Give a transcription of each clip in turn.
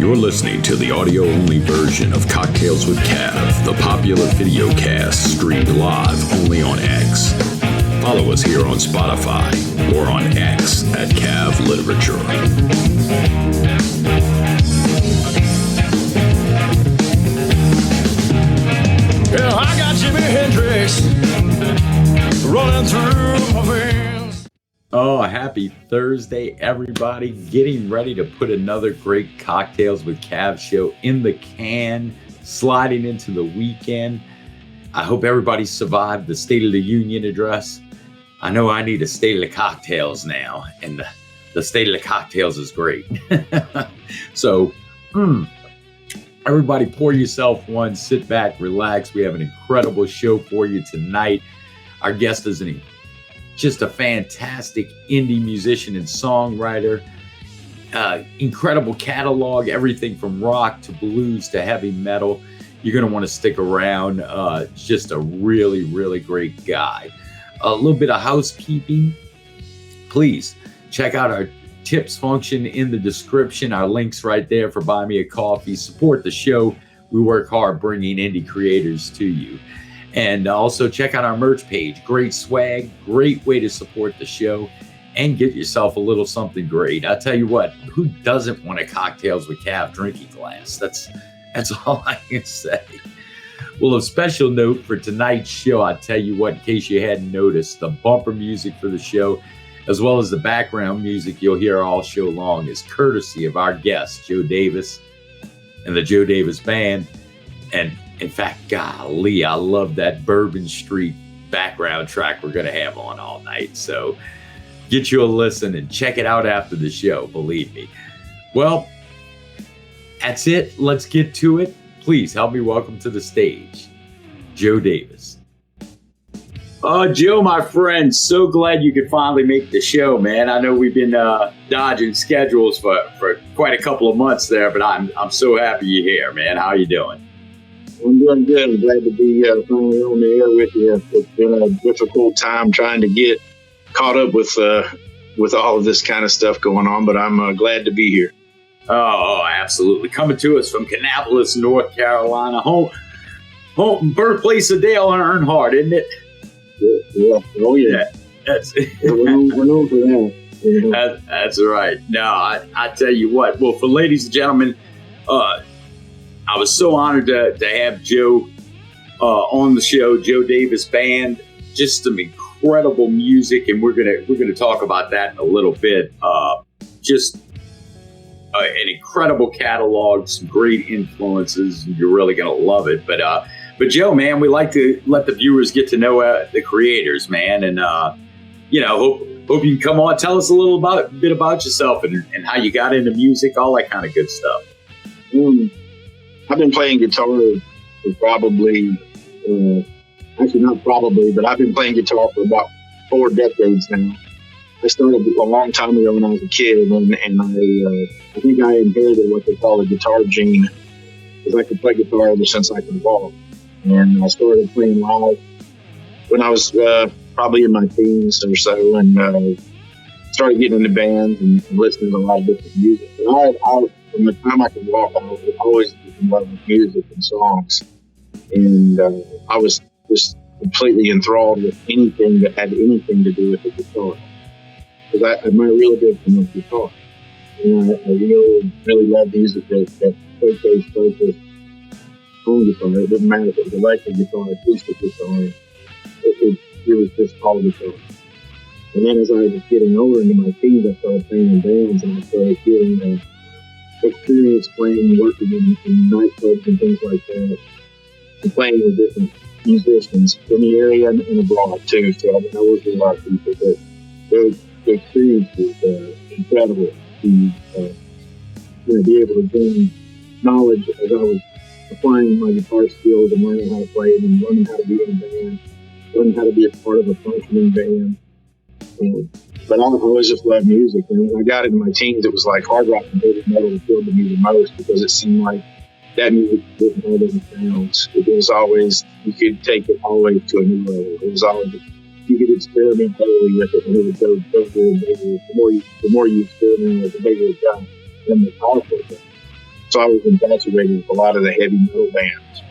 You're listening to the audio-only version of Cocktails with Cav, the popular video cast streamed live only on X. Follow us here on Spotify or on X at Cav Literature. Yeah, I got Jimi Hendrix running through my veins. Oh, happy Thursday, everybody. Getting ready to put another great Cocktails with Cav show in the can, sliding into the weekend. I hope everybody survived the State of the Union address. I know I need a State of the Cocktails now, and the State of the Cocktails is great. So, everybody pour yourself one, sit back, relax. We have an incredible show for you tonight. Our guest is just a fantastic indie musician and songwriter. Incredible catalog, everything from rock to blues to heavy metal. You're going to want to stick around. Just a really, really great guy. A little bit of housekeeping. Please check out our tips function in the description. Our link's right there for Buy Me a Coffee. Support the show. We work hard bringing indie creators to you. And also check out our merch page. Great swag, great way to support the show and get yourself a little something great. I tell you what, who doesn't want a Cocktails with Cav drinking glass? That's all I can say. Well, a special note for tonight's show, I tell you what, in case you hadn't noticed, the bumper music for the show, as well as the background music you'll hear all show long, is courtesy of our guest, Joe Davis and the Joe Davis Band. And in fact, golly, I love that Bourbon Street background track we're going to have on all night. So get you a listen and check it out after the show, believe me. Well, that's it. Let's get to it. Please help me welcome to the stage, Joe Davis. Joe, my friend, so glad you could finally make the show, man. I know we've been dodging schedules for quite a couple of months there, but I'm so happy you're here, man. How you doing? I'm doing good. I'm glad to be finally on the air with you. It's been a difficult time trying to get caught up with all of this kind of stuff going on, but I'm glad to be here. Oh, absolutely. Coming to us from Kannapolis, North Carolina, home birthplace of Dale Earnhardt, isn't it? Yeah. Oh, yeah. We're known for that. Yeah. That's right. No, I tell you what. Well, for ladies and gentlemen, I was so honored to have Joe on the show, Joe Davis Band. Just some incredible music, and we're gonna talk about that in a little bit. Just an incredible catalog, some great influences. You're really gonna love it. But Joe, man, we like to let the viewers get to know the creators, man, and hope you can come on, tell us a little bit about yourself and how you got into music, all that kind of good stuff. I've been playing guitar for probably, actually not probably, but I've been playing guitar for about 4 decades now. I started a long time ago when I was a kid, and I think I inherited what they call a guitar gene, because I could play guitar ever since I could walk. And I started playing live when I was probably in my teens or so, and started getting into bands and listening to a lot of different music. And from the time I could walk, I was always in love with music and songs. And I was just completely enthralled with anything that had anything to do with the guitar. Because I'm a real big fan of guitar. And I really love music that showcased focus on guitar. It didn't matter if it was electric guitar, acoustic guitar. It was just all guitar. And then as I was getting older into my teens, I started playing in bands, and I started getting experience playing, working in nightclubs and things like that, and playing with different musicians from the area and abroad too. So I worked with a lot of people, but the experience was incredible to be able to gain knowledge as I was applying my guitar skills and learning how to play it and learning how to be in a band, learning how to be a part of a functioning band. But I always just loved music. And when I got into my teens, it was like hard rock and heavy metal appealed to me the most, because it seemed like that music didn't have any sounds. It was always, you could take it always to a new level. It was always, you could experiment totally with it, and it would go bigger and bigger. The more you experiment with it, the bigger it got, and the powerful it got. So I was infatuated with a lot of the heavy metal bands.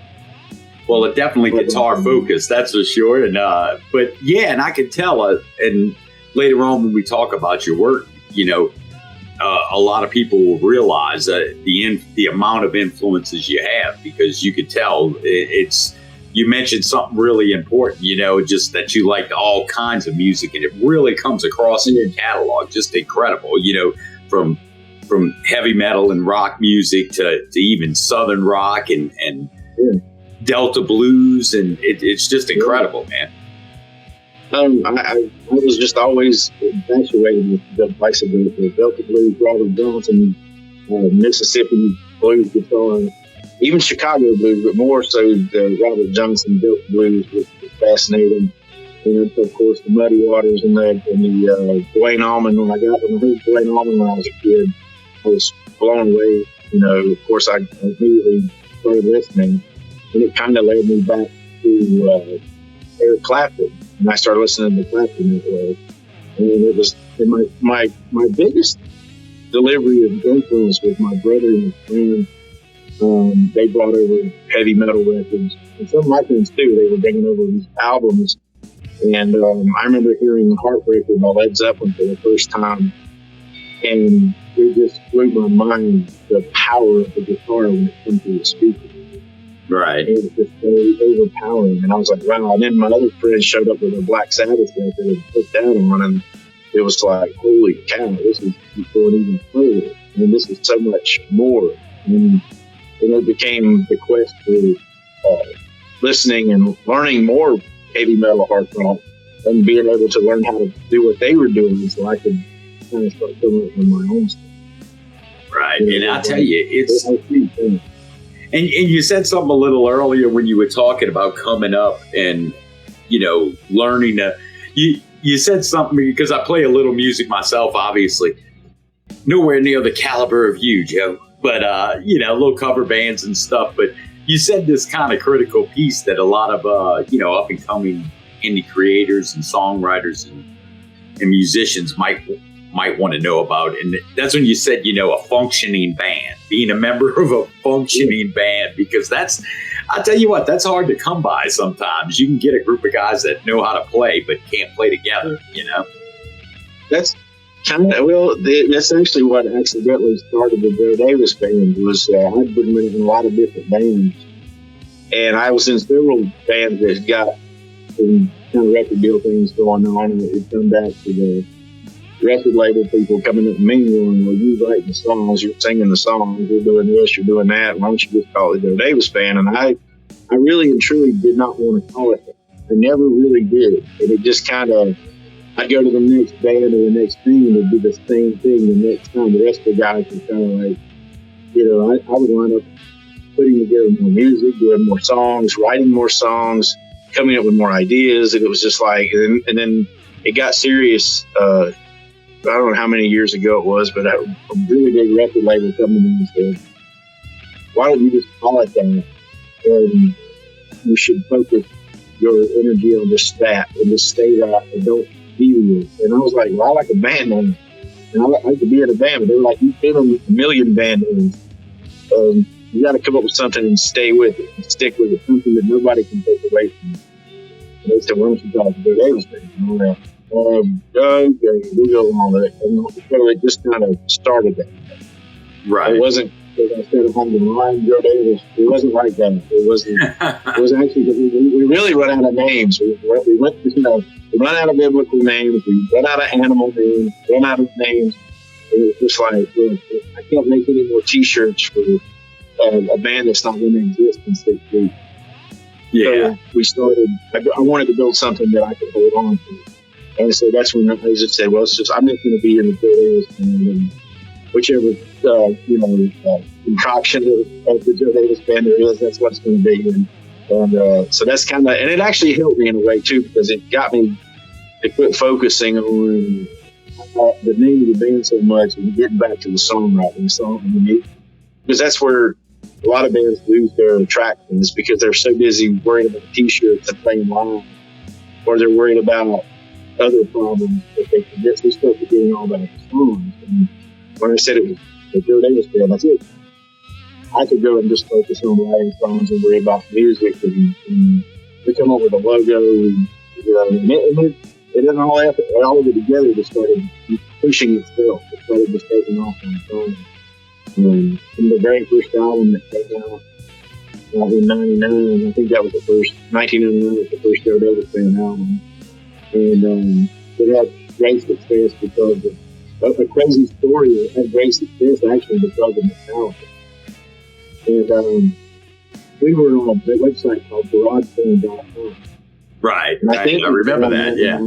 Well, it definitely guitar focused, that's for sure. And but yeah, and I could tell. And later on, when we talk about your work, you know, a lot of people will realize the amount of influences you have, because you could tell it's. You mentioned something really important, you know, just that you like all kinds of music, and it really comes across in your catalog. Just incredible, you know, from heavy metal and rock music to even Southern rock and Delta blues, and it's just incredible, man. I was just always infatuated with the likes of the Delta blues, Robert Johnson, Mississippi blues guitar, even Chicago blues, but more so the Robert Johnson Delta blues was fascinating. And of course the Muddy Waters and the Duanne Allman. When I heard Duanne Allman when I was a kid, I was blown away. You know, of course I immediately started listening, and it kind of led me back to Eric Clapton, and I started listening to Clapton that way. And it was my biggest delivery of influence was my brother and his friend. They brought over heavy metal records, and some of my friends too. They were bringing over these albums, and I remember hearing Heartbreaker by Led Zeppelin for the first time, and it just blew my mind, the power of the guitar when it comes to the speaker. Right. It was just very overpowering, and I was like, wow. And then my other friend showed up with a Black Sabbath record and put that on, and it was like, holy cow, this is going even further. I mean, this is so much more. And it became the quest for listening and learning more heavy metal hard rock, and being able to learn how to do what they were doing, so I could kind of start coming up with my own stuff. Right, and I tell you, it's. And you said something a little earlier when you were talking about coming up and, you know, learning to. You said something, because I play a little music myself, obviously. Nowhere near the caliber of you, Joe. But, you know, little cover bands and stuff. But you said this kind of critical piece that a lot of, you know, up-and-coming indie creators and songwriters and musicians might want to know about. And that's when you said, you know, a functioning band, being a member of a functioning band, because I tell you what, that's hard to come by sometimes. You can get a group of guys that know how to play but can't play together, you know? That's actually what accidentally started the Joe Davis band. Was I'd been in a lot of different bands, and I was in several bands that got some kind of record deal things going on, and it would come back to the record label people coming up to me going, well, you writing the songs, you're singing the songs, you're doing this, you're doing that, why don't you just call it the Joe Davis band? And I really and truly did not want to call it that. I never really did. And it just kind of, I'd go to the next band or the next thing, and it'd be the same thing the next time. The rest of the guys were kind of like, you know, I would wind up putting together more music, doing more songs, writing more songs, coming up with more ideas. And it was just like, and then it got serious. I don't know how many years ago it was, but a really big record label coming in and said, why don't you just call it that? And you should focus your energy on just that and just stay that and don't deviate. And I was like, well, I like a band name. And I like to be in a band, but they were like, you've been on a million band names. You got to come up with something and stay with it and stick with it, something that nobody can take away from you. And they said, why don't you call it the Joe Davis band? And I went, okay, we'll go along with it. And so it just kind of started that. Right. It wasn't, as I said, on the line, Joe Davis. It wasn't like that. It was actually, we really run out of names. We went, you know, we run out of biblical names. We run out of animal names. Run out of names. And it was just like, look, I can't make any more T-shirts for a band that's not going to exist in 6 weeks. Yeah. So we started. I wanted to build something that I could hold on to. And so that's when I just said, well, I'm just going to be in the Joe Davis band, and whichever concoction of the Joe Davis band there is, that's what it's going to be. And so that's kind of, and it actually helped me in a way too, because it got me to quit focusing on the name of the band so much and getting back to the songwriting, because that's where a lot of bands lose their attraction, is because they're so busy worrying about T-shirts and playing live, or they're worried about other problems that they forget. They start forgetting all about the songs. And when I said it was the Joe Davis band, that's it. I could go and just focus on writing songs and worry about music and we come up with a logo and, it didn't all of it together just started pushing itself. It started just taking off on its own. From the very first album that came out in 99, I think that was 1999 was the first Joe Davis Band album. And it had great success because of a crazy story. It had great success actually because of Metallica. And we were on a website called GarageBand.com. Right. I remember that, yeah.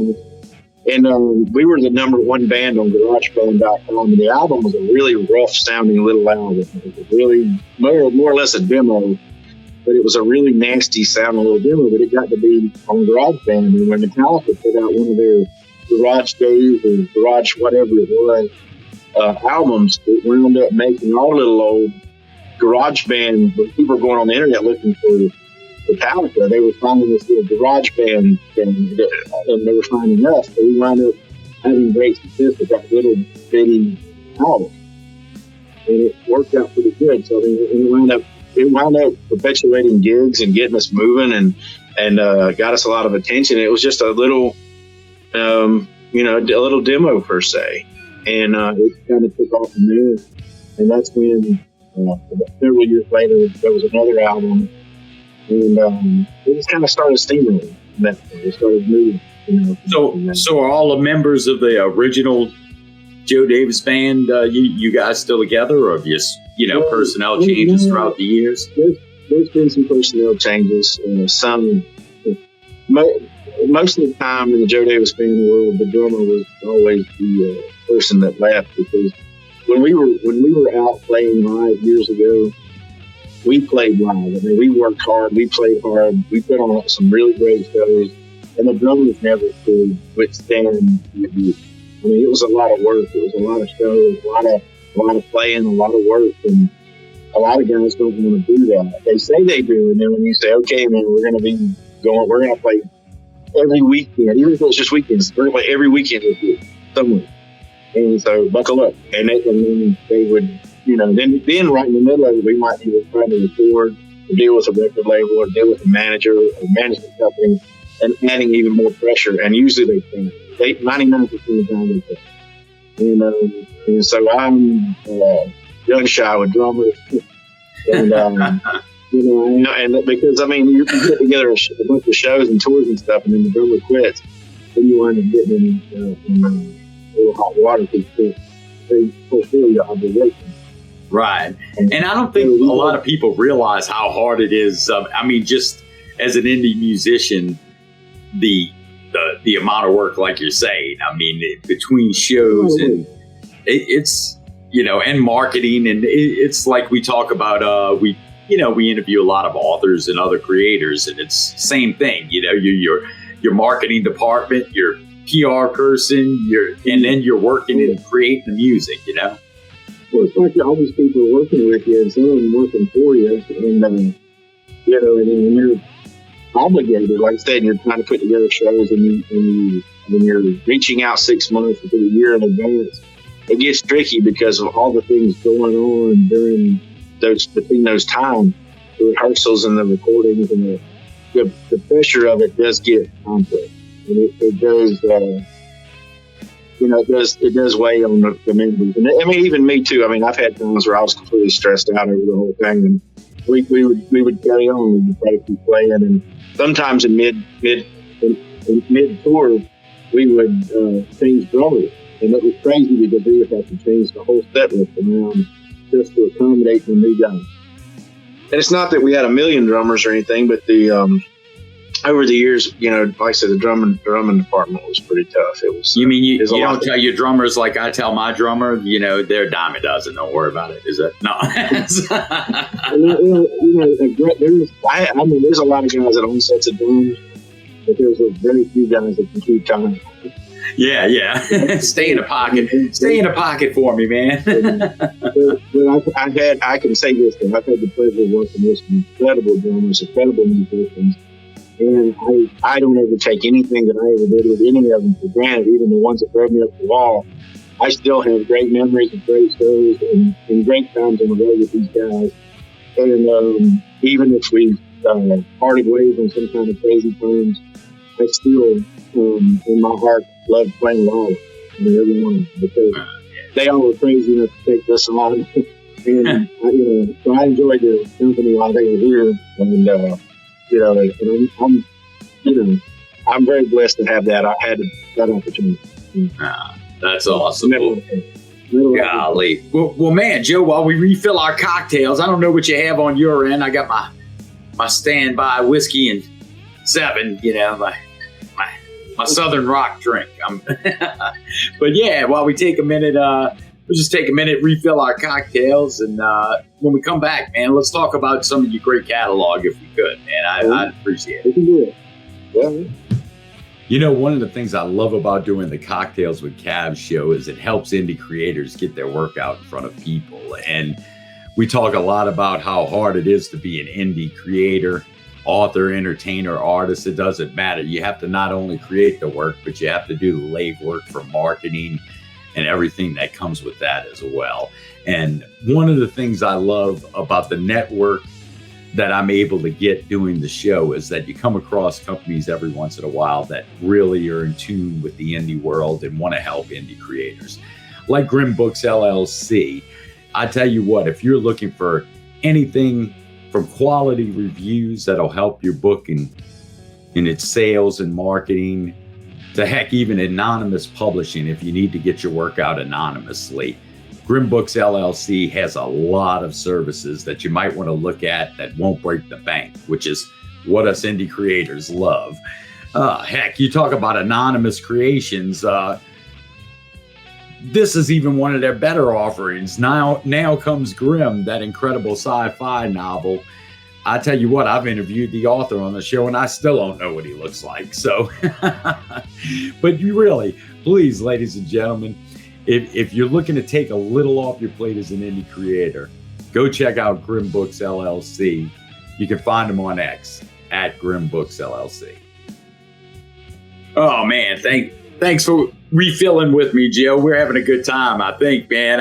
And we were the number one band on GarageBand.com. And the album was a really rough-sounding little album. It was really more or less a demo, but it was a really nasty-sounding little demo. But it got to be on GarageBand. And when Metallica put out one of their Garage Days or Garage whatever it was albums, it wound up making our little old GarageBand. When people were going on the internet looking for Metallica, they were finding this little GarageBand thing, and they were finding us. So we wound up having great success with that little bitty album, and it worked out pretty good. So it wound up perpetuating gigs and getting us moving, and got us a lot of attention. It was just a little, a little demo per se, and it kind of took off from there. And that's when several years later there was another album. And it just kind of started steamrolling. It started moving. So are all the members of the original Joe Davis Band, you guys still together, or have you, personnel changes throughout the years? There's been some personnel changes. Most of the time in the Joe Davis Band world, the drummer was always the person that left, because when we were out playing live years ago, we played live. I mean, we worked hard. We played hard. We put on some really great shows, and the drummers never could withstand the abuse. I mean, it was a lot of work. It was a lot of shows, a lot of playing, a lot of work, and a lot of guys don't want to do that. They say they do, and then when you say, "Okay, man, we're going to play every weekend," even if it's just weekends, we're going to play every weekend with you somewhere. And so, buckle up. And then they would. Then right in the middle of it, we might be trying to record, or deal with a record label, or deal with a manager, or a management company, and adding even more pressure. And usually they 99% of the time they can. And so I'm gun shy with drummers, and and because you put together a bunch of shows and tours and stuff, and then the drummer quits, then you wind up getting in a little hot water because they fulfill your obligation. Right. And I don't think a lot of people realize how hard it is. Just as an indie musician, the amount of work, like you're saying, between shows and it's, and marketing, and it's like we talk about, we interview a lot of authors and other creators, and it's same thing, your marketing department, your PR person, and then you're working and creating the music, Well, it's like all these people are working with you, and some of them working for you, and and when you're obligated, like I said, you're trying to put together shows, and you're reaching out 6 months to a year in advance. It gets tricky because of all the things going on between those times, the rehearsals and the recordings, and the pressure of it does get complex, and it does. It does weigh on the members. And even me too. I've had times where I was completely stressed out over the whole thing, and we would carry on. We would try to keep playing, and sometimes in mid tour, we would change drummers, and it was crazy because we would have to change the whole set list around just to accommodate the new guys. And it's not that we had a million drummers or anything, but over the years, like I said, the drumming department was pretty tough. It was. You mean you don't tell your drummers like I tell my drummer? They're a dime a dozen. Don't worry about it. Is that no? There's a lot of guys that own sets of drums, but there's very few guys that can keep time. Yeah. Stay in the pocket. Stay in the pocket for me, man. but I can say this: that I've had the pleasure of working with some incredible drummers, incredible musicians. And I don't ever take anything that I ever did with any of them for granted, even the ones that drove me up the wall. I still have great memories of great shows and great times on the road with these guys. And even if we parted ways on some kind of crazy terms, I still, in my heart, love playing live. I mean, everyone, because they all were crazy enough to take this on. And, so I enjoyed the company while they were here. And, and I'm very blessed to have that. I had that opportunity. That's awesome. Golly. Well, man, Joe, while we refill our cocktails, I don't know what you have on your end. I got my standby whiskey and 7, my Southern Rock drink. But yeah, while we take a minute, we'll just take a minute, refill our cocktails, and when we come back, man, let's talk about some of your great catalog if we could, man. I'd appreciate it. We can do it. Yeah. One of the things I love about doing the Cocktails with Cavs show is it helps indie creators get their work out in front of people. And we talk a lot about how hard it is to be an indie creator, author, entertainer, artist. It doesn't matter. You have to not only create the work, but you have to do the legwork for marketing and everything that comes with that as well. And one of the things I love about the network that I'm able to get doing the show is that you come across companies every once in a while that really are in tune with the indie world and want to help indie creators. Like Grimm Books LLC. I tell you what, if you're looking for anything from quality reviews that'll help your book in its sales and marketing, to heck, even anonymous publishing if you need to get your work out anonymously, Grimm Books LLC has a lot of services that you might want to look at that won't break the bank, which is what us indie creators love. Heck, you talk about anonymous creations. This is even one of their better offerings. Now Comes Grimm, that incredible sci-fi novel. I tell you what, I've interviewed the author on the show and I still don't know what he looks like. So, but you really, please, ladies and gentlemen, if you're looking to take a little off your plate as an indie creator, go check out Grimm Books LLC. You can find them on X at Grimm Books LLC. Oh man, thanks for refilling with me, Joe. We're having a good time, I think, man.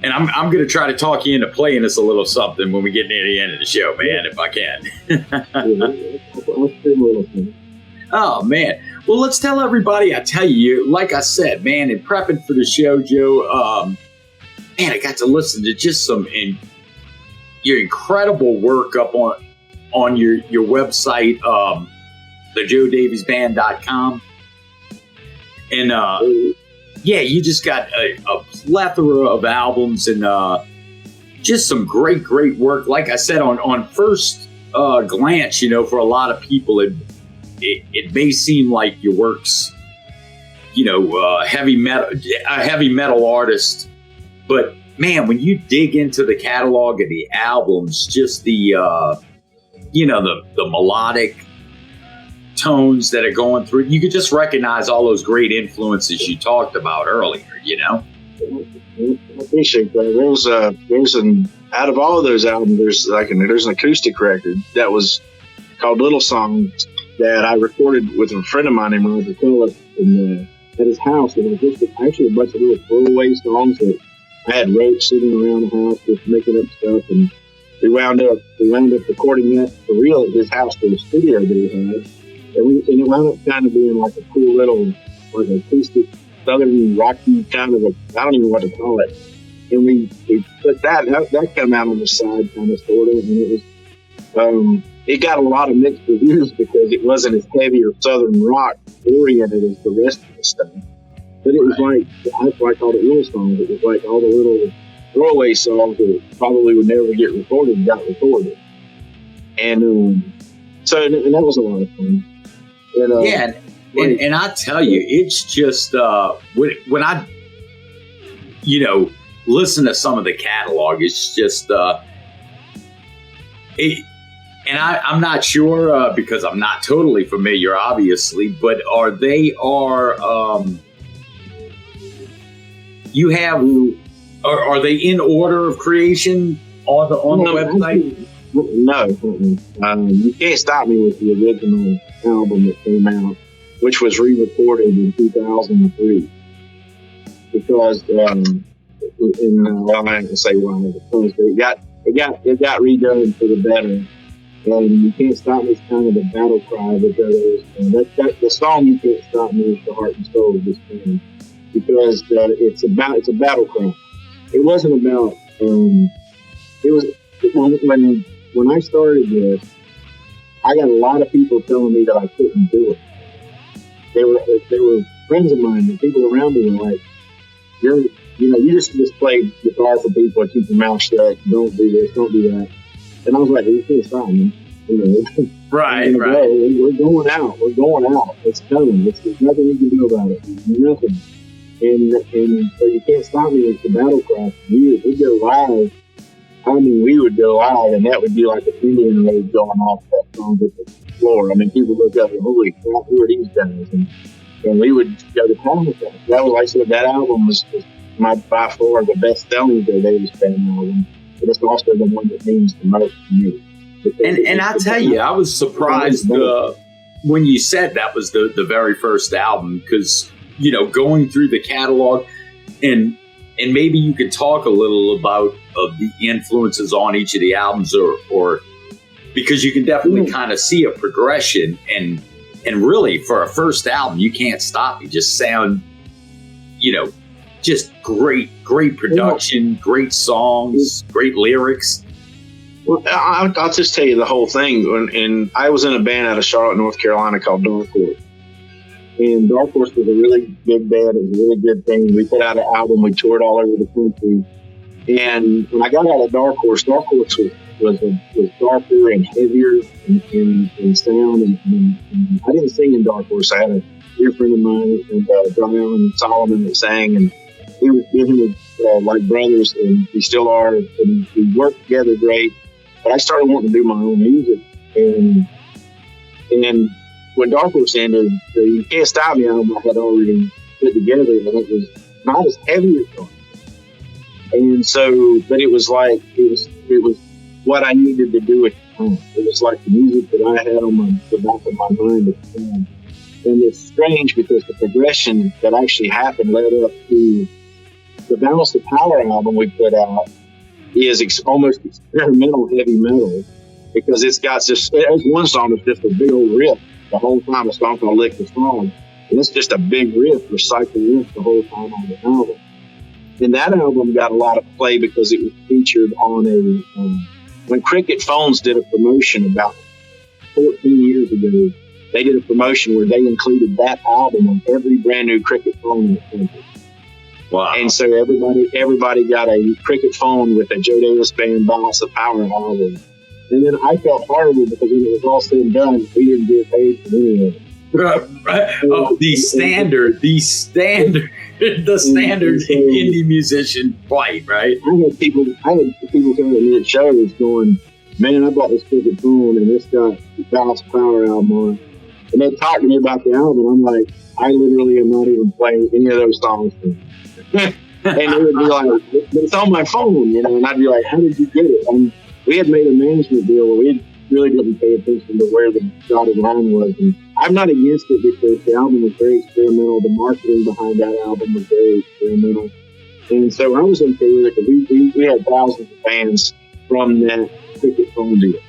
And I'm going to try to talk you into playing us a little something when we get near the end of the show, man, if I can. Oh, man. Well, let's tell everybody. I tell you, like I said, man, in prepping for the show, Joe, man, I got to listen to just your incredible work up on your website, thejoedaviesband.com. And, yeah, you just got a plethora of albums and just some great work. Like I said, on first glance, for a lot of people, it may seem like your work's, a heavy metal artist. But, man, when you dig into the catalog of the albums, just the melodic tones that are going through, you could just recognize all those great influences you talked about earlier, I appreciate that. There's out of all of those albums, there's an acoustic record that was called Little Songs that I recorded with a friend of mine named Roger Phillips at his house, and just actually a bunch of little throwaway songs that I had wrote sitting around the house just making up stuff, and we wound up recording that for real at his house to the studio that he had. And it wound up kind of being like a cool little, like acoustic, southern rocky kind of I don't even know what to call it. And we put that came out on the side kind of sort of, and it was, it got a lot of mixed reviews because it wasn't as heavy or southern rock oriented as the rest of the stuff. But it was that's why I called it Little Songs. It was like all the little throwaway songs that probably would never get recorded got recorded. And so that was a lot of fun. And, and I tell you, it's just when I, listen to some of the catalog, it's just and I'm not sure because I'm not totally familiar, obviously, but are they in order of creation on the website? No, you can't stop me with the original album that came out, which was re-recorded in 2003. Because, I'm not going to say why, because it got redone for the better. And You Can't Stop Me is kind of the battle cry that the song You Can't Stop Me is the heart and soul of this band, because it's a battle cry. It wasn't about it was when I started this, I got a lot of people telling me that I couldn't do it. They were friends of mine and people around me were like, you just play guitar for people and keep your mouth shut. Don't do this, don't do that. And I was like, you can't stop me. Right. We're going out. It's coming. There's nothing you can do about it. Nothing. And so You Can't Stop Me was the battle cry for years. We'd go live. We would go live, and that would be like an Indian raid going off that song at the floor. People look up and, holy crap, who are these guys? And we would go to town with that. That was, like I said, that album was by far the best-selling Davis Band album. But it's also the one that means the most to me. And I tell you, I was surprised when you said that was the very first album, because, going through the catalog, and maybe you could talk a little about of the influences on each of the albums, or because you can definitely kind of see a progression, and really for a first album, You Can't Stop Me just sound, just great production, great songs, great lyrics. Well, I'll just tell you the whole thing. And I was in a band out of Charlotte, North Carolina called Dark Horse. And Dark Horse was a really good band. It was a really good thing. We put out an album. We toured all over the country. And when I got out of Dark Horse was darker and heavier in sound. And I didn't sing in Dark Horse. I had a dear friend of mine, Duanne Allman, that sang. And he was like brothers, and we still are. And we worked together great. But I started wanting to do my own music. And when Dark Horse ended, the You Can't Stop Me album I had already put together, and it was not as heavy as Dark Horse. And so, but it was what I needed to do at the time. It was like the music that I had on the back of my mind at the time. And it's strange because the progression that actually happened led up to the Balance of Power album we put out is almost experimental heavy metal, because it's got there's one song that's just a big old riff the whole time, a song called Lick the Song. And it's just a big riff, recycled riff the whole time on the album. And that album got a lot of play because it was featured on when Cricket Phones did a promotion about 14 years ago. They did a promotion where they included that album on every brand new Cricket phone in the country. Wow. And so everybody got a Cricket phone with a Joe Davis Band Balance of Power album. And then I felt horrible because when it was all said and done, we didn't get paid for any of it. Oh, the standard indie musician plight, right? I had people coming to me at shows going, man, I bought this Cricket phone and it's got the Balance of Power album on it. And they talked to me about the album. I'm like, I literally am not even playing any of those songs. And they would be like, it's on my phone, and I'd be like, how did you get it? And we had made a management deal where we really didn't pay attention to where the dotted line was. And I'm not against it because the album was very experimental. The marketing behind that album was very experimental. And so I was okay with it because we had thousands of fans from that Cricket phone deal.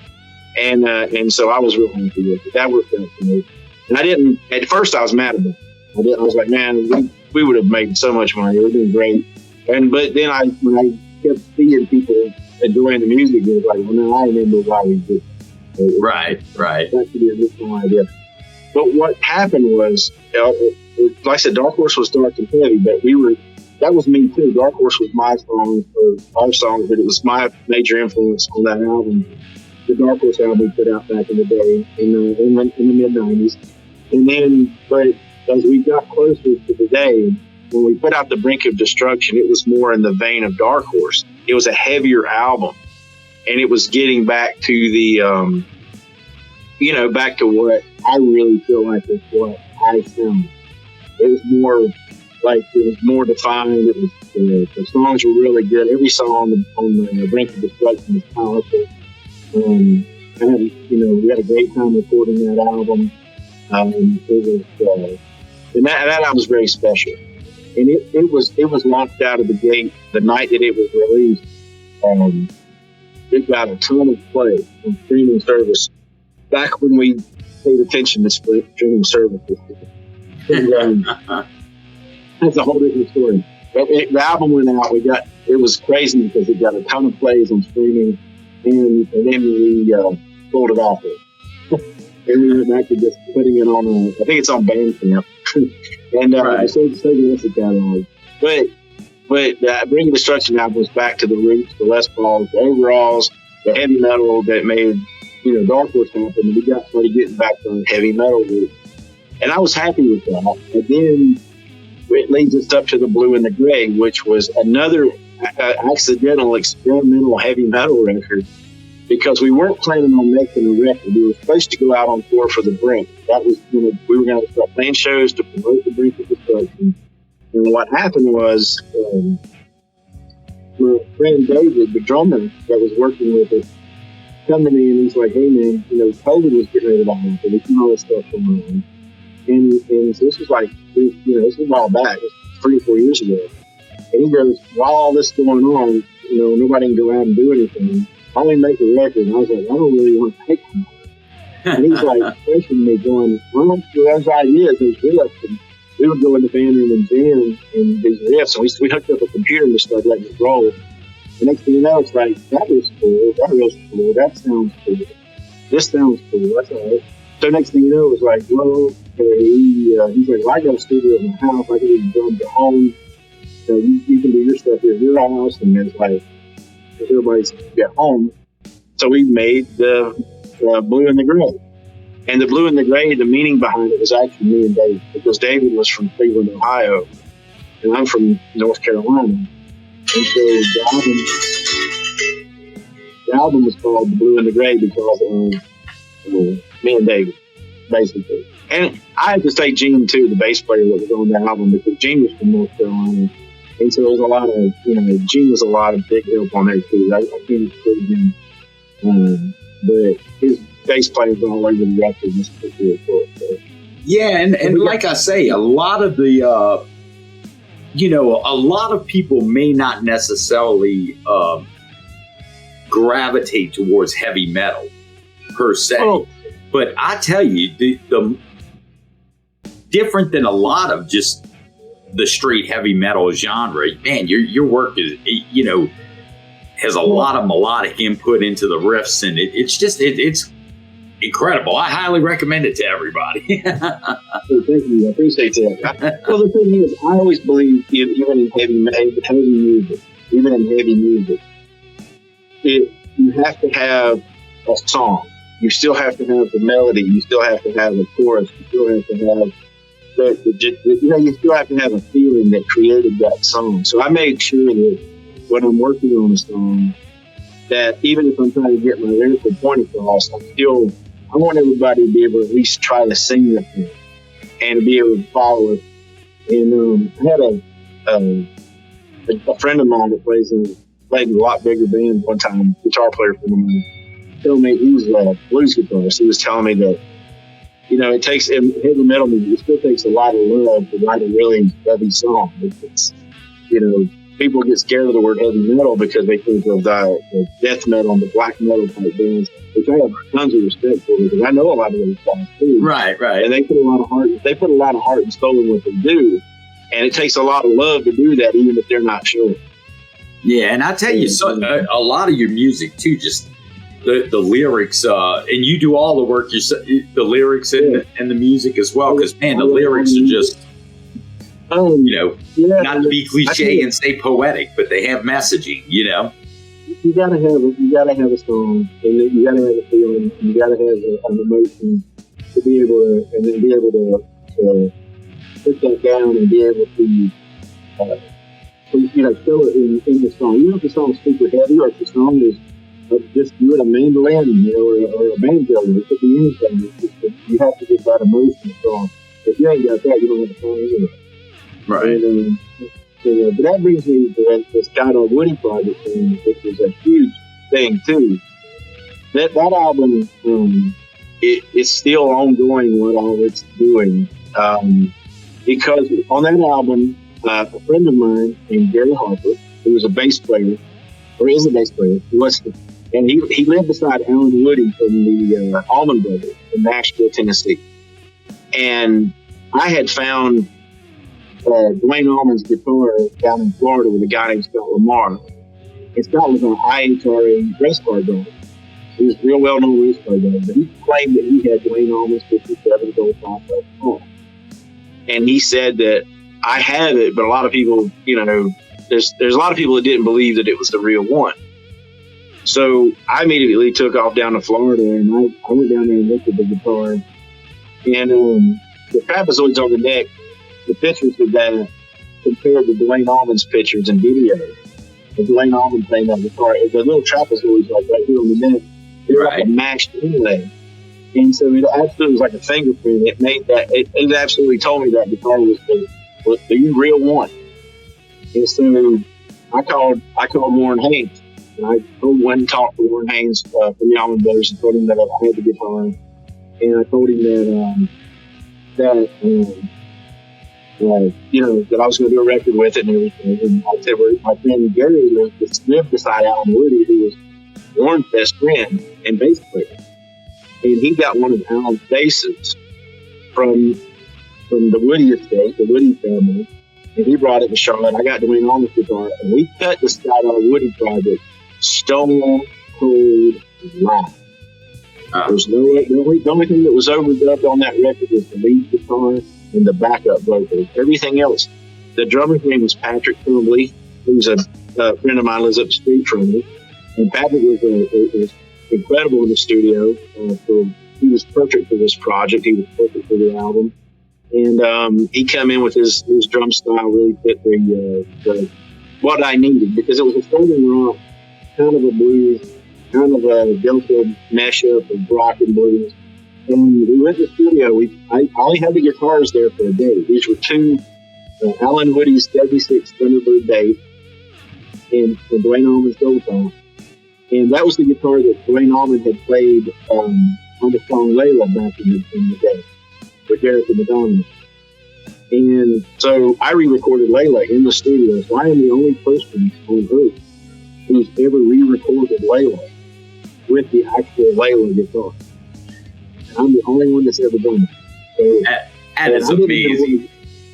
And so I was real happy with it. That worked out for me. And at first I was mad about it. I was like, man, we would have made so much money. It would have been great. But then when I kept seeing people enjoying the music, it was like, well, now I remember why we did it. Right. That's the original idea. But what happened was, like I said, Dark Horse was dark and heavy, but that was me too. Dark Horse was my song, or our song, but it was my major influence on that album. The Dark Horse album we put out back in the day, in the mid-90s. And then, but as we got closer to the day, when we put out The Brink of Destruction, it was more in the vein of Dark Horse. It was a heavier album. And it was getting back to the, back to what I really feel like is what I sound. It was more defined. It was, the songs were really good. Every song on the Brink of Destruction was powerful. We had a great time recording that album. It was, and that album was very special. And it was launched out of the gate the night that it was released. it got a ton of play on streaming service back when we paid attention to streaming services. That's a whole different story. But the album went out. It was crazy because it got a ton of plays on streaming, and then we pulled it off it. And we went back to just putting it on. I think it's on Bandcamp, and so the rest of the catalog. But Bring Destruction album was back to the roots, the Les Pauls, the overalls, the heavy metal that made Dark Horse happen. And we started getting back to the heavy metal route, and I was happy with that. And then it leads us up to the Blue and the Gray, which was another accidental experimental heavy metal record, because we weren't planning on making a record. We were supposed to go out on tour for the Brink. That was we were going to start playing shows to promote the Brink of Destruction. And what happened was, my friend David, the drummer that was working with us, come to me and he's like, "Hey man, COVID was getting ready to happen. We can all this stuff going on." And so this was like, this was a while back, it was 3 or 4 years ago. And he goes, "While all this is going on, nobody can go out and do anything. Why don't we make a record?" And I was like, "I don't really want to make one." And he's like, questioning me, going, "Well, those ideas, those riffs." And we would go in the band room and jam and these riffs. And we hooked up a computer and just started letting it roll. The next thing you know, it's like, that was cool, that was cool, that sounds cool, this sounds cool, that's all right. So next thing you know, it was like, well, he's like, "Well, I got a studio in my house, I can even drum at home. So you can do your stuff here at your house." And it's like, because everybody's at home. So we made the Blue and the Gray. And the Blue and the Gray, the meaning behind it was actually me and David, because David was from Cleveland, Ohio, and I'm from North Carolina. And so the album was called The Blue and the Gray because of me and David, basically. And I have to say Gene, too, the bass player that was on the album, because Gene was from North Carolina. And so there was a lot of, Gene was a lot of big help on there, too. I can't exclude him. But his bass players all over the record. This is really cool. So. Yeah, and like I say, a lot of the, a lot of people may not necessarily gravitate towards heavy metal per se. Oh. But I tell you, the different than a lot of just the straight heavy metal genre, man, your work is, has a lot of melodic input into the riffs, and it's incredible. I highly recommend it to everybody. Well, thank you. I appreciate that. Well, the thing is, I always believe, even in heavy music, you have to have a song. You still have to have the melody. You still have to have a chorus. You still have to have you still have to have a feeling that created that song. So I made sure that when I'm working on a song, that even if I'm trying to get my lyrical point across, I want everybody to be able to at least try to sing with me and be able to follow it. And I had a friend of mine that played in a lot bigger band one time, guitar player for me, told me he was a blues guitarist. He was telling me that, it takes, in heavy metal music, it still takes a lot of love to write a really heavy song. It's, people get scared of the word heavy metal because they think of the death metal and the black metal type bands, which I have tons of respect for, because I know a lot of those guys too. Right. And they put a lot of heart. They put a lot of heart and soul in what they do, and it takes a lot of love to do that, even if they're not sure. Yeah, and I tell you, a lot of your music too, just the lyrics, and you do all the work yourself, the lyrics and the music as well, because man, the lyrics are just. Not to be cliche and say poetic, but they have messaging, You gotta have a song, and you gotta have a feeling, and you gotta have an emotion to be able to, and then be able to put that down and be able to, show it in the song. Even if the song's super heavy, or if the song is just doing a mandolin, or a banjo, it could be anything. You have to get that emotion across. If you ain't got that, you don't have a song either. Right. But that brings me to this Scott on Woody project thing, which is a huge thing too. That album, it's still ongoing what all it's doing. Because on that album, a friend of mine named Gary Harper, who was a bass player, or is a bass player, he was And he lived beside Alan Woody from the Allman Brothers in Nashville, Tennessee. And I had found Duanne Allman's guitar down in Florida with a guy named Scott Lamar. And Scott was an IHRA race car driver. He was a real well-known race car driver. But he claimed that he had Duanne Allman's 57 Gold Top car. And he said that I have it, but a lot of people, there's a lot of people that didn't believe that it was the real one. So I immediately took off down to Florida, and I went down there and looked at the guitar. And the trapezoids on the neck, the pictures of that compared to Duanne Allman's pictures and video. The Duanne Allman playing that guitar, the little trapezoids like right here on the neck, they're like a matched inlay. And so it absolutely was like a fingerprint. It made that. It absolutely told me that guitar was the real one. And so I called Warren Haynes, and I went and talked to Warren Haynes from the Allman Brothers and told him that I had the guitar, and I told him that I was going to do a record with it and everything. And I said, my friend Gary lived beside Alan Woody, who was Warren's best friend and bass player. And he got one of Alan's basses from the Woody estate, the Woody family, and he brought it to Charlotte. I got Duanne Allman's guitar, and we cut the Scott R. Woody project stone cold live. There's the only thing that was overdubbed on that record was the lead guitar and the backup vocals. Everything else, the drummer's name was Patrick Trumbley, who's a friend of mine, lives up the street from me, and Patrick was incredible in the studio. He was perfect for this project. He was perfect for the album, and he come in with his drum style really fit the what I needed, because it was a southern rock, kind of a blues, kind of a Delta mashup of rock and blues. And we went to the studio. I only had the guitars there for a day. These were two Alan Woody's 76 Thunderbird bass and Duanne Allman's Gold Top. And that was the guitar that Duanne Allman had played on the song Layla back in the day with Eric and Madonna. And so I re-recorded Layla in the studio. So I am the only person on earth who's ever re-recorded Layla with the actual Layla guitar. And I'm the only one that's ever done it. So, that is amazing.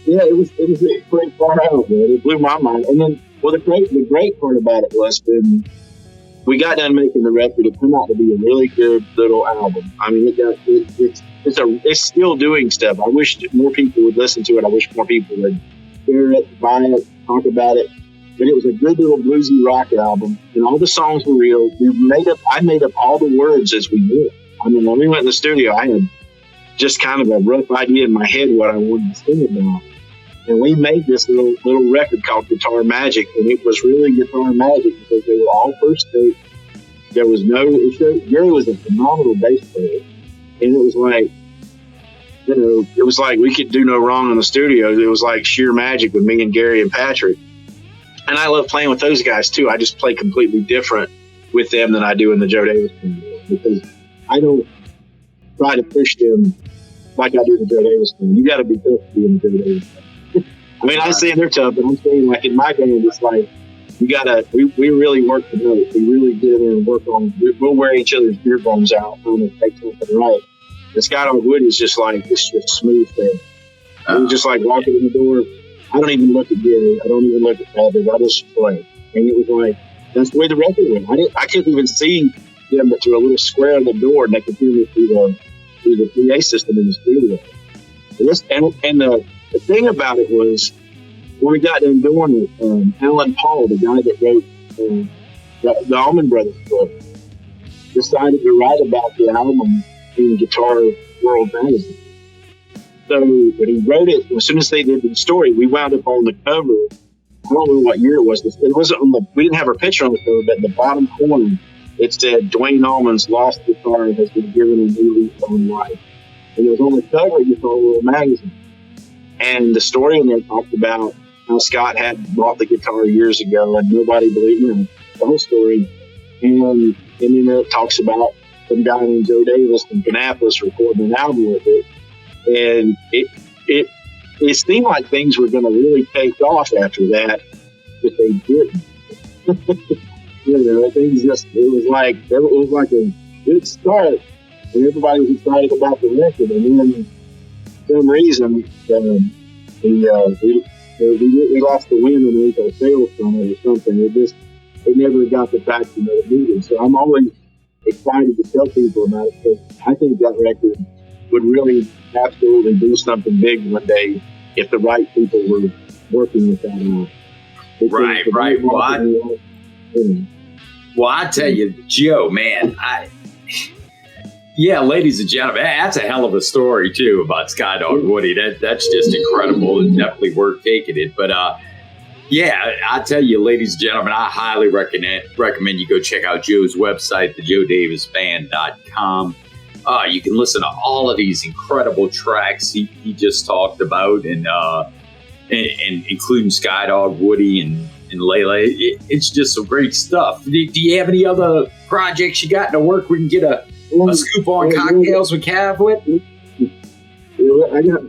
It was pretty far out, man. It blew my mind. And then, the great part about it was when we got done making the record, it turned out to be a really good little album. I mean, it's still doing stuff. I wish more people would listen to it. I wish more people would hear it, buy it, talk about it. But it was a good little bluesy rock album, and all the songs were real. I made up all the words as we went. I mean, when we went in the studio, I had just kind of a rough idea in my head what I wanted to sing about. And we made this little record called Guitar Magic, and it was really Guitar Magic because they were all first take. There was no issue. Gary was a phenomenal bass player, and it was like we could do no wrong in the studio. It was like sheer magic with me and Gary and Patrick. And I love playing with those guys too. I just play completely different with them than I do in the Joe Davis band, because I don't try to push them like I do the Joe Davis band. You got to be tough to be in the Joe Davis band. I mean, I'm saying they're tough, but I'm saying like in my band, it's like we really work the notes. We really get in and work on. We'll wear each other's ear bones out trying to take something right. The Scott R. Wood is just like it's just smooth thing. It was just like walking in the door. I don't even look at Gary. I don't even look at Patrick. I just play. And it was like, that's the way the record went. I couldn't even see them but through a little square in the door, and they could hear me through the PA system in the studio. And the thing about it was, when we got done doing it, Alan Paul, the guy that wrote the Allman Brothers book, decided to write about the album in Guitar World magazine. So when he wrote it, as soon as they did the story, we wound up on the cover. I don't know what year it was. It wasn't we didn't have our picture on the cover, but in the bottom corner, it said Duanne Allman's lost guitar has been given a new lease on life. And it was on the cover of Guitar World magazine. And the story in there talked about how Scott had bought the guitar years ago and nobody believed the whole story. And then it talks about some guy named Joe Davis from Kannapolis recording an album with it. And it seemed like things were going to really take off after that, but they didn't. things it was like a good start, and everybody was excited about the record. And then, for some reason, we lost the wind underneath our sails from it or something. It never got the traction that it needed. So I'm always excited to tell people about it, because I think that record would really absolutely do something big one day if the right people were working with that out. Right. Well, I tell you, Joe, man, ladies and gentlemen, that's a hell of a story too about Skydog Woody. That's just incredible, and definitely worth taking it. But I tell you, ladies and gentlemen, I highly recommend you go check out Joe's website, thejoedavisband.com. You can listen to all of these incredible tracks he just talked about, and including Skydog Woody and Layla. It's just some great stuff. Do you have any other projects you got in the work we can get a scoop on Cocktails with Cav with? I got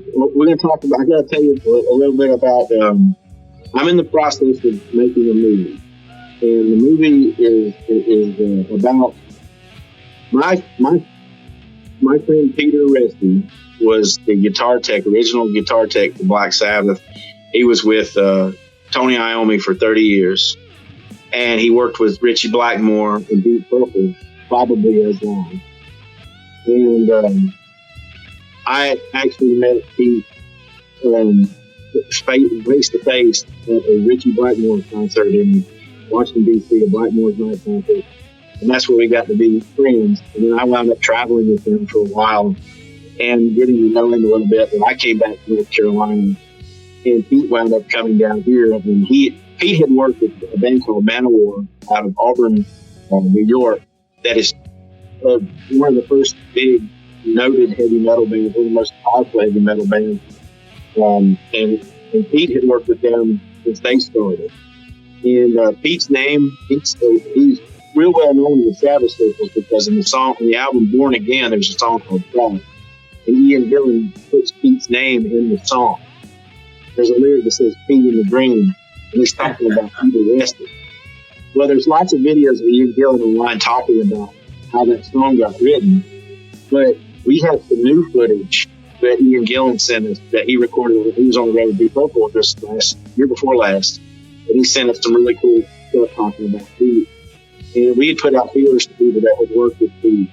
to tell you a little bit about. I'm in the process of making a movie, and the movie is about my friend Peter Resty was the original guitar tech for Black Sabbath. He was with Tony Iommi for 30 years, and he worked with Richie Blackmore and Deep Purple probably as long. And I actually met Pete face to face at a Richie Blackmore concert in Washington, D.C., a Blackmore's Night concert. And that's where we got to be friends. And then I wound up traveling with him for a while and getting to know him a little bit. And I came back to North Carolina, and Pete wound up coming down here. And Pete had worked with a band called Manowar out of Auburn, New York. That is one of the first big noted heavy metal bands, one of the most powerful heavy metal bands. And Pete had worked with them since they started. And Pete's name, he's real well known in the Sabbath circles, because in the album Born Again, there's a song called Pride. And Ian Gillan puts Pete's name in the song. There's a lyric that says Pete in the Dream, and he's talking about Peter Resty. Well, there's lots of videos of Ian Gillan online talking about how that song got written, but we have some new footage that Ian Gillan sent us that he recorded. He was on the road with Deep Purple just year before last, and he sent us some really cool stuff talking about Pete. And we had put out feelers to people that had worked with Pete.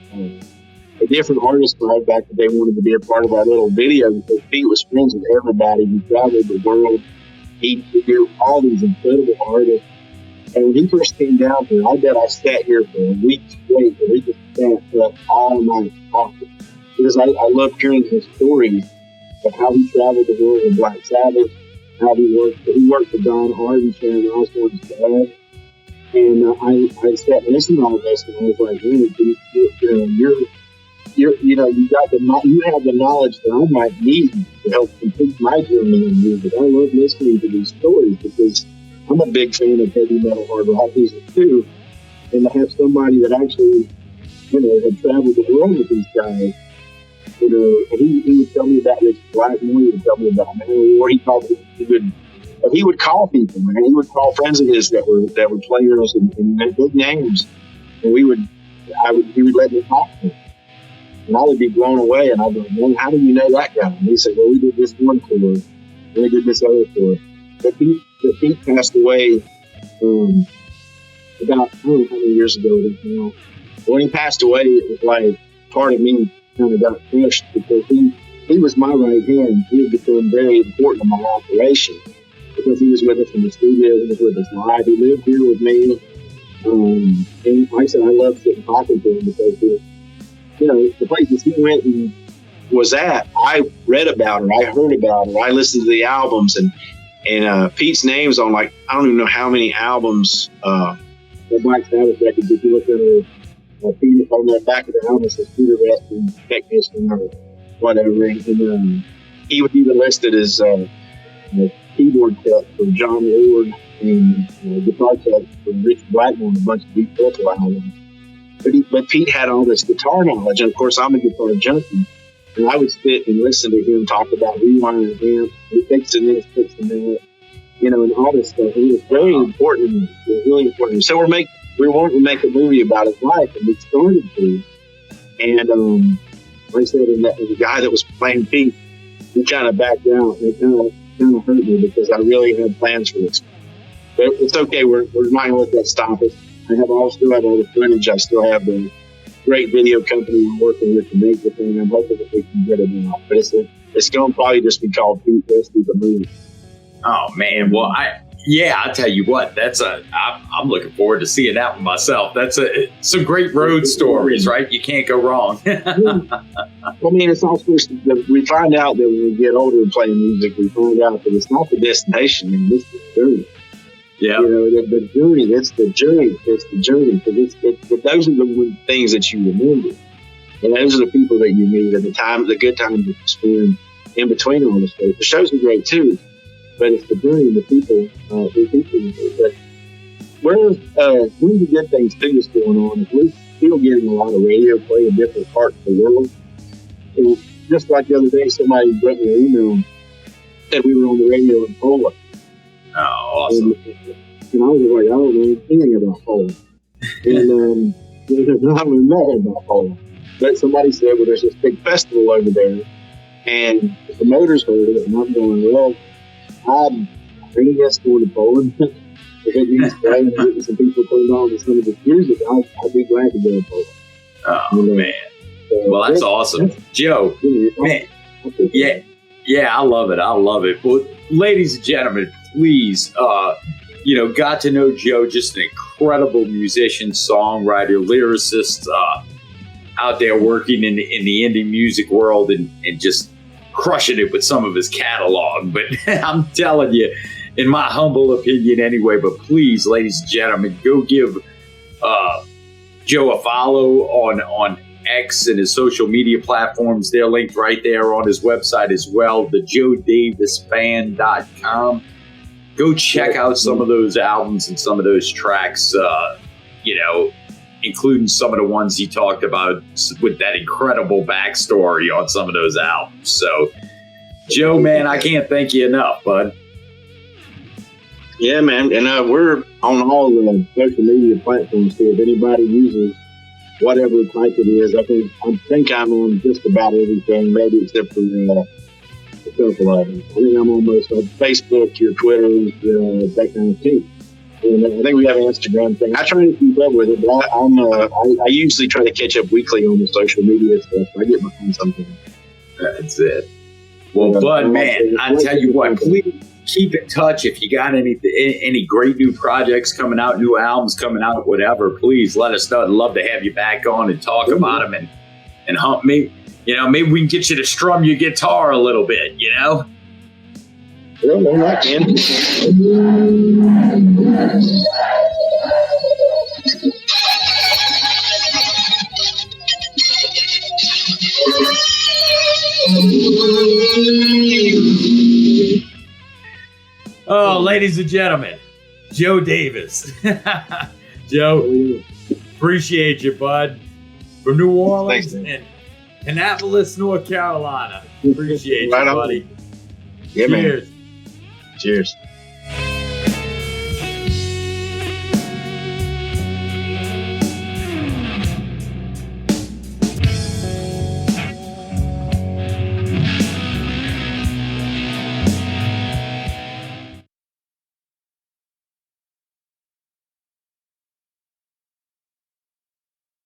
A different artist tried back that they wanted to be a part of our little video, because Pete was friends with everybody. He traveled the world. He knew all these incredible artists. And when he first came down here, I bet I sat here for a week straight, and we just sat up all night talking. Because I loved hearing his stories of how he traveled the world with Black Sabbath, how he worked for Don Hart and Sharon Osbourne's dad. And I sat and listened to all this, and I was like, man, you have the knowledge that I might need to help complete my journey in music. I love listening to these stories, because I'm a big fan of heavy metal, hard rock music too. And to have somebody that actually, had traveled the world with these guys, and he would tell me about Richie Blackmore, he would tell me about Manowar. He would call people, man. He would call friends of his that were players and big names, and he would let me talk to them. And I would be blown away, and I'd be like, man, how do you know that guy? And he said, well, we did this one tour, and we did this other tour. But Pete passed away about, I don't know how many years ago it is now. When he passed away, it was like part of me kind of got crushed, because he was my right hand. He had become very important in my operation, because he was with us in the studio, he was with us live. He lived here with me. And like I said, I loved sitting talking to him, because the places he went and was at, I read about it, I heard about it, I listened to the albums, and Pete's name's on I don't even know how many albums, the Black Sabbath records. If you look at Peter on the back of the album, it says Peter Resty, technician or whatever, and he was even listed as keyboard tech for John Lord and guitar tech for Richie Blackmore and a bunch of Deep Purple albums. But Pete had all this guitar knowledge, and of course I'm a guitar junkie, and I would sit and listen to him talk about rewiring amps, fixing this, fixing that, and all this stuff. It was very important. It was really important. So we're we wanted to make a movie about his life, and we started to. And like I said, and the guy that was playing Pete, he kind of backed out, and it kind of hurt me because I really had plans for this. But it's okay. We're not going to let that stop us. Still have all the footage. I still have the great video company I'm working with to make the thing. I'm hoping that we can get it out. But it's going to probably just be called Pete Rescue the Movie. Oh man, well I'll tell you what, I'm looking forward to seeing that one myself. That's some great road stories, right? You can't go wrong. I mean, it's also, we find out that when we get older and play music, we find out that it's not the destination, man, it's the journey. Yeah. You know, the journey, it's the journey. Because those are the things that you remember. And those are the people that you meet at the good times that you spend in between all this stuff. The shows are great too, but it's the journey, the people. But where's the good things too is going on? We're still getting a lot of radio play in different parts of the world. And just like the other day, somebody wrote me an email said we were on the radio in Poland. Oh, awesome. And I was like, I don't know anything about Poland. And I don't know nothing about Poland. But somebody said, well, there's this big festival over there, and the promoters heard it, and I'm going, well, I think that's going to Poland. If it means playing and getting some people turned on to some of the music, I'd be glad to go to Poland. Oh, man. Well, that's awesome. Joe, man, yeah, I love it. Well, ladies and gentlemen, please, got to know Joe, just an incredible musician, songwriter, lyricist, out there working in the indie music world and just crushing it with some of his catalog. But I'm telling you, in my humble opinion anyway, but please, ladies and gentlemen, go give Joe a follow on X and his social media platforms. They're linked right there on his website as well, thejoedavisband.com. Go check out some of those albums and some of those tracks, including some of the ones he talked about with that incredible backstory on some of those albums. So, Joe, man, I can't thank you enough, bud. Yeah, man. And we're on all the social media platforms too. If anybody uses whatever type it is, I think I'm on just about everything, maybe except for a couple of them. I think I'm almost on Facebook, your Twitter, that kind of thing. And I think we have an Instagram thing. I try to keep up with it, but I usually try to catch up weekly on the social media stuff. I get behind something. That's it. Well, Bud, man, I tell you what, please keep in touch. If you got any great new projects coming out, new albums coming out, whatever, please let us know. I'd love to have you back on and talk about them and hump me. Maybe we can get you to strum your guitar a little bit, Yeah, man, I can. Oh, ladies and gentlemen, Joe Davis. Joe, appreciate you, bud. From New Orleans and Kannapolis, North Carolina. Appreciate you, buddy. Yeah, Cheers. Man. Cheers.